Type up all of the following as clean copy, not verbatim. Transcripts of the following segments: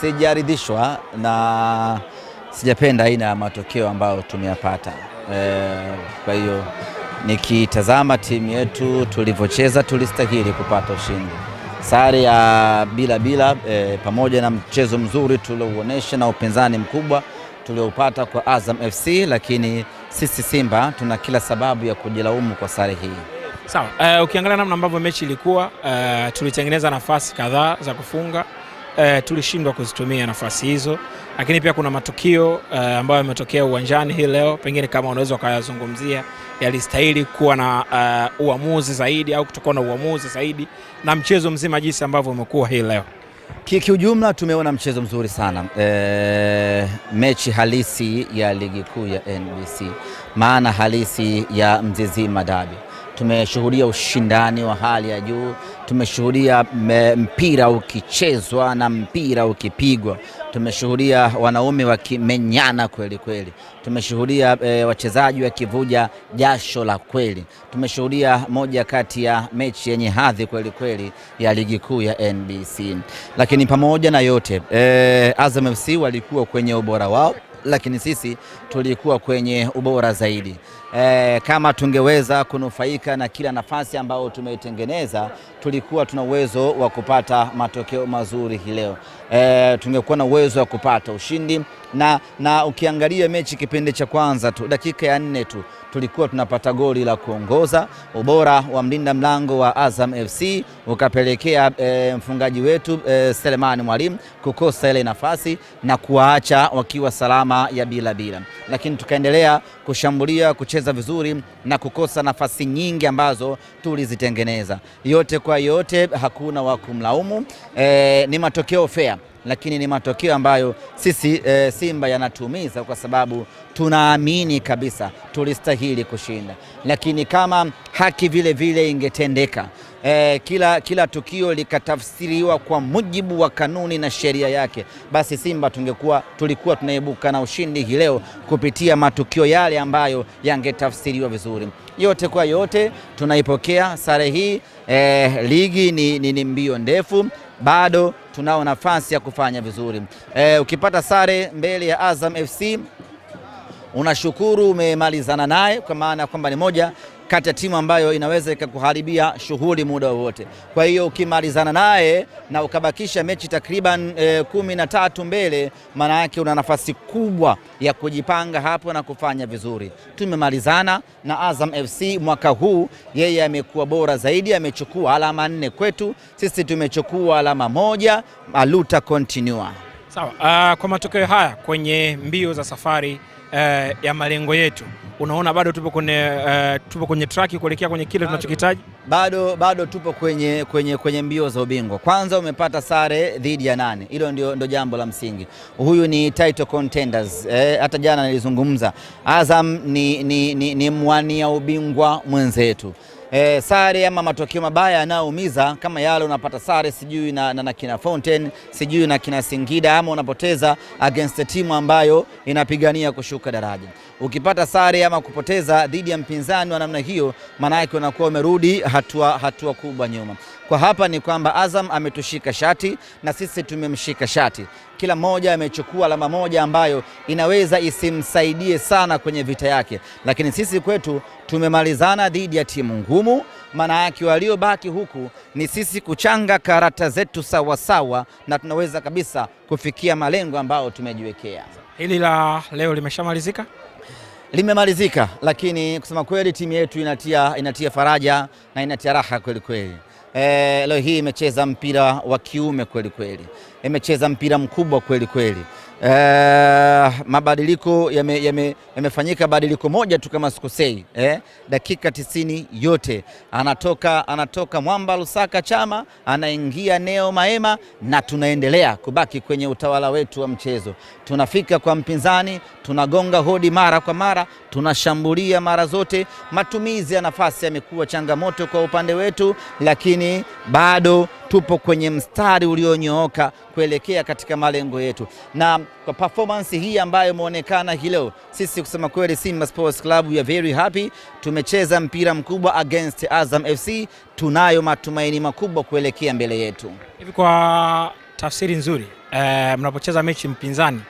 Sijaridhishwa na sijapenda aina ya matokeo ambayo tumeyapata. Kwa hiyo nikitazama timu yetu tulivyocheza, tulistahili kupata ushindi. Sare ya bila pamoja na mchezo mzuri tuliouonesha na upinzani mkubwa tulioupata kwa Azam FC, lakini sisi Simba tuna kila sababu ya kujilaumu kwa sare hii. Sawa, ukiangalia namna ambavyo mechi ilikuwa, tulitengeneza nafasi kadhaa za kufunga, tulishindwa kuzitumia nafasi hizo, lakini pia kuna matukio ambayo yametokea uwanjani hii leo, pengine kama unaweza ukayazungumzia, yalistahili kuwa na uamuzi zaidi au kutokuwa na uamuzi zaidi, na mchezo mzima jinsi ambavyo umekuwa hii leo. Kiujumla tumeona mchezo mzuri sana, mechi halisi ya ligi kuu ya NBC, maana halisi ya Mzizima Derby. Tumeshuhudia ushindani wa hali ya juu, tumeshuhudia mpira ukichezwa na mpira ukipigwa, tumeshuhudia wanaume wakimenyana kweli kweli, tumeshuhudia wachezaji wakivuja jasho la kweli, tumeshuhudia moja kati ya mechi yenye hadhi kweli kweli ya ligi kuu ya NBC. Lakini pamoja na yote, Azam FC walikuwa kwenye ubora wao, lakini sisi tulikuwa kwenye ubora zaidi. Kama tungeweza kunufaika na kila nafasi ambayo tumeitengeneza, tulikuwa tuna uwezo wa kupata matokeo mazuri hii leo. Tungekuwa na uwezo wa kupata ushindi, na ukiangalia mechi kipindi cha kwanza tu, dakika ya 4 tu tulikuwa tunapata goli la kuongoza. Ubora wa mlinda mlango wa Azam FC ukapelekea mfungaji wetu Selemani Mwalimu kukosa ile nafasi na kuwaacha wakiwa salama ya bila. Lakini tukaendelea kushambulia, kucheza vizuri na kukosa nafasi nyingi ambazo tulizitengeneza. Yote kwa yote hakuna wa kumlaumu, ni matokeo fair, lakini ni matokeo ambayo sisi Simba yanatuumiza kwa sababu tunaamini kabisa tulistahili kushinda. Lakini kama haki vile vile ingetendeka, kila tukio likatafsiriwa kwa mujibu wa kanuni na sheria yake, basi Simba tulikuwa tunaibuka na ushindi hii leo kupitia matukio yale ambayo yangetafsiriwa vizuri. Yote kwa yote tunaipokea sare hii. Ligi ni mbio ndefu, bado tunao nafasi ya kufanya vizuri. Ukipata sare mbele ya Azam FC unashukuru umemalizana naye, kwa maana kwamba ni moja kati ya timu ambayo inaweza ikakuharibia shughuli muda wowote. Kwa hiyo ukimalizana naye na ukabakisha mechi takriban 13 mbele, maana yake una nafasi kubwa ya kujipanga hapo na kufanya vizuri. Tumemalizana na Azam FC mwaka huu, yeye amekuwa bora zaidi, amechukua alama 4 kwetu, sisi tumechukua alama 1, aluta continua. Sawa, kwa matokeo haya kwenye mbio za safari ya malengo yetu, unaona bado tupo kwenye track kuelekea kwenye kile tunachokitaji? Bado tupo kwenye mbio za ubingwa. Kwanza umepata sare dhidi ya 8, hilo ndio jambo la msingi. Huyu ni title contenders. Hata jana nilizungumza, Azam ni mwania ubingwa mwenzetu. Sare ama matokeo mabaya yanaumiza, kama yale unapata sare sijui na kina Fountain, sijui na kina Singida, ama unapoteza against timu ambayo inapigania kushuka daraja. Ukipata sare ama kupoteza dhidi ya mpinzani wa namna hiyo, maana yake unakuwa umerudi hatua kubwa nyuma. Kwa hapa ni kwamba Azam ametushika shati na sisi tumemshika shati. Kila mmoja amechukua alama 1 ambayo inaweza isimsaidie sana kwenye vita yake, lakini sisi kwetu tumemalizana dhidi ya timu ngumu. Maana yake waliobaki huku ni sisi kuchanga karata zetu sawa na tunaweza kabisa kufikia malengo ambayo tumejiwekea. Hili la leo limeshamalizika? Limemalizika, lakini kusema kweli timu yetu inatia faraja na inatia raha kweli kweli. Leo hii imecheza mpira wa kiume kweli kweli, imecheza mpira mkubwa kweli kweli. Mabadiliko yamefanyika, badiliko moja tu kama sikosei, dakika 90 yote anatoka Mwamba Lusaka Chama, anaingia Neo Maema, na tunaendelea kubaki kwenye utawala wetu wa mchezo. Tunafika kwa mpinzani, tunagonga hodi mara kwa mara, tunashambulia mara zote. Matumizi ya nafasi yamekuwa changamoto kwa upande wetu, lakini bado tupo kwenye mstari ulionyooka kuelekea katika malengo yetu. Na kwa performance hii ambayo imeonekana hii leo, sisi kusema kweli Simba Sports Club we are very happy. Tumecheza mpira mkubwa against Azam FC, tunayo matumaini makubwa kuelekea mbele yetu. Hivi kwa tafsiri nzuri. Mnapocheza mechi mpinzani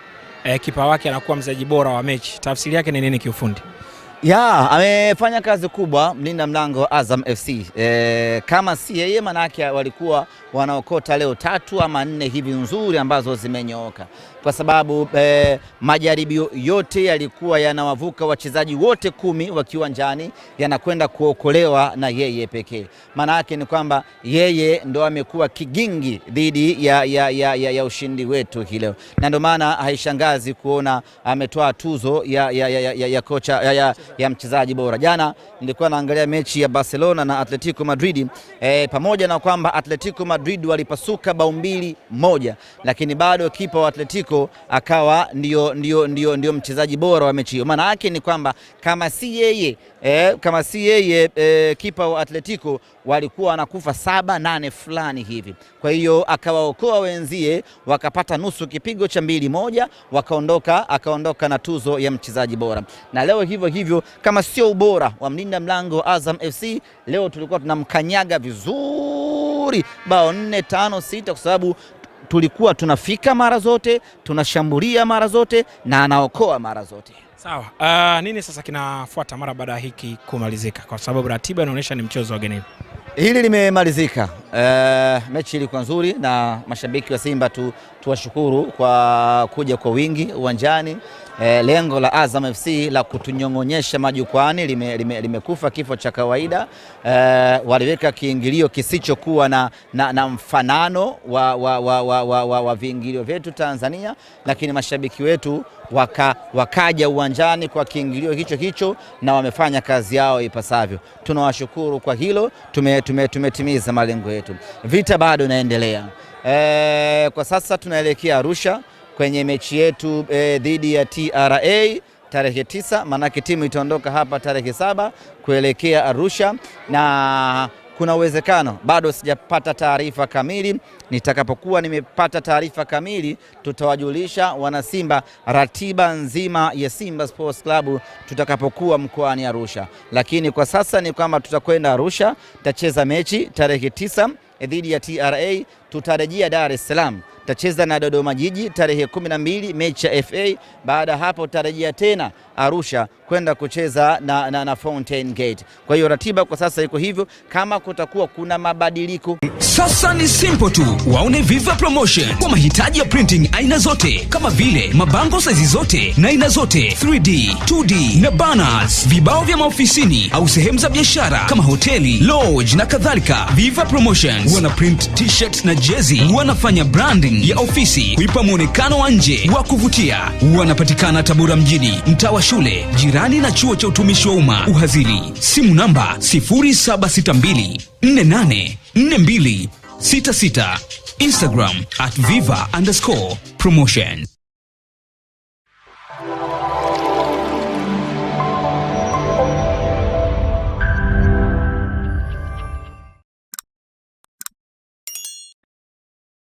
kipa wake anakuwa mchezaji bora wa mechi, tafsiri yake ni nini kiufundi? Amefanya kazi kubwa mlinda mlango wa Azam FC. Kama si yeye manake walikuwa wanaokota leo 3 ama 4 hivi nzuri ambazo zimenyooka, kwa sababu majaribio yote yalikuwa yanawavuka wachezaji wote 10 wa kiwanjani, yanakwenda kuokolewa na yeye pekee. Manake ni kwamba yeye ndo amekuwa kigingi dhidi ya ushindi wetu hii leo, na ndio maana haishangazi kuona ametoa tuzo ya kocha ya mchezaji bora. Jana nilikuwa naangalia mechi ya Barcelona na Atletico Madrid, pamoja na kwamba Atletico Madrid walipasuka bao 2-1, lakini bado kipa wa Atletico akawa ndio mchezaji bora wa mechi hiyo. Maana yake ni kwamba kama si yeye kipa wa Atletico walikuwa wanakufa 7-8 fulani hivi. Kwa hiyo akawaokoa wenzie, wakapata nusu kipigo cha 2-1, akaondoka na tuzo ya mchezaji bora. Na leo hivyo kama sio ubora wa mlinda mlango Azam FC, leo tulikuwa tunamkanyaga vizuri bao 4, 5, 6, kwa sababu tulikuwa tunafika mara zote, tunashambulia mara zote na anaokoa mara zote. Sawa. Nini sasa kinafuata mara baada ya hiki kumalizika, kwa sababu ratiba inaonyesha ni mchezo wa ugenini? Hili limemalizika. Mechi ilikuwa nzuri na mashabiki wa Simba tuwashukuru kwa kuja kwa wingi uwanjani. Lengo la Azam FC la kutunyong'onyesha majukwani limekufa kifo cha kawaida. Waliweka kiingilio kisichokuwa na mfanano wa viingilio vyetu Tanzania, lakini mashabiki wetu wakaja uwanjani kwa kiingilio hicho na wamefanya kazi yao ipasavyo. Tunawashukuru kwa hilo, tumetimiza malengo yetu. Vita bado inaendelea. Kwa sasa tunaelekea Arusha kwenye mechi yetu dhidi ya TRA tarehe 9, manake timu itaondoka hapa tarehe 7 kuelekea Arusha, na kuna uwezekano, bado sijapata taarifa kamili. Nitakapokuwa nimepata taarifa kamili, tutawajulisha wanasimba ratiba nzima ya Simba Sports Club tutakapokuwa mkoani Arusha. Lakini kwa sasa ni kwamba tutakwenda Arusha, tutacheza mechi tarehe 9 dhidi ya TRA, tutarejea Dar es Salaam, tacheza na Dodoma Jiji tarehe 12 mechi ya FA. Baada hapo tutarejea tena Arusha kwenda kucheza na Fountain Gate. Kwa hiyo ratiba kwa sasa iko hivyo, kama kutakuwa kuna mabadiliko. Sasa ni simple tu, waone Viva Promotion kwa mahitaji ya printing aina zote, kama vile mabango size zote na aina zote, 3D, 2D na banners, vibao vya maofisini au sehemu za biashara kama hoteli, lodge na kadhalika. Viva Promotions wana print t-shirt na jezi, wanafanya branding ya ofisi kuipa muonekano wa nje wa kuvutia. Wanapatikana Tabora mjini, mtaa wa shule, jirani na chuo cha utumishi wa umma Uhazili. Simu namba 0762484266. Instagram @viva_promotion.